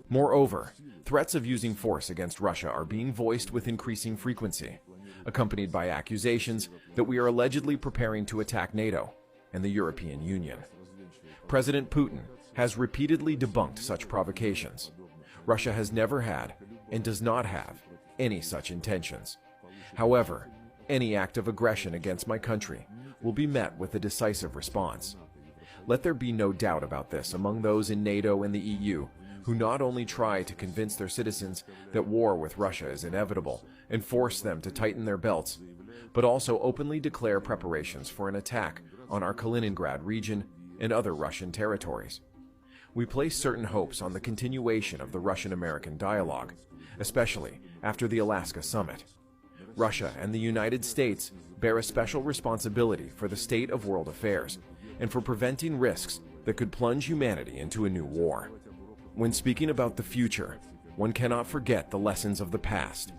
Moreover, threats of using force against Russia are being voiced with increasing frequency, accompanied by accusations that we are allegedly preparing to attack NATO and the European Union. President Putin has repeatedly debunked such provocations. Russia has never had, and does not have, any such intentions. However, any act of aggression against my country will be met with a decisive response. Let there be no doubt about this among those in NATO and the EU who not only try to convince their citizens that war with Russia is inevitable and force them to tighten their belts, but also openly declare preparations for an attack on our Kaliningrad region and other Russian territories. We place certain hopes on the continuation of the Russian-American dialogue, especially after the Alaska summit. Russia and the United States bear a special responsibility for the state of world affairs and for preventing risks that could plunge humanity into a new war. When speaking about the future, one cannot forget the lessons of the past,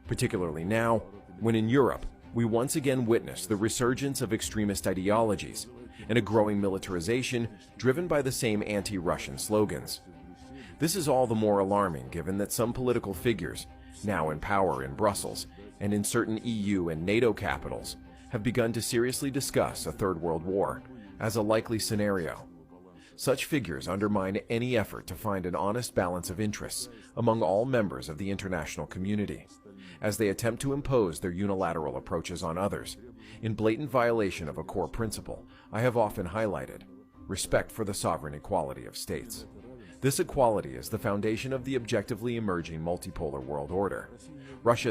particularly now, when in Europe we once again witness the resurgence of extremist ideologies and a growing militarization driven by the same anti-Russian slogans. This is all the more alarming given that some political figures, now in power in Brussels and in certain EU and NATO capitals, have begun to seriously discuss a Third World War as a likely scenario. Such figures undermine any effort to find an honest balance of interests among all members of the international community, as they attempt to impose their unilateral approaches on others, in blatant violation of a core principle I have often highlighted: respect for the sovereign equality of states. This equality is the foundation of the objectively emerging multipolar world order. Russia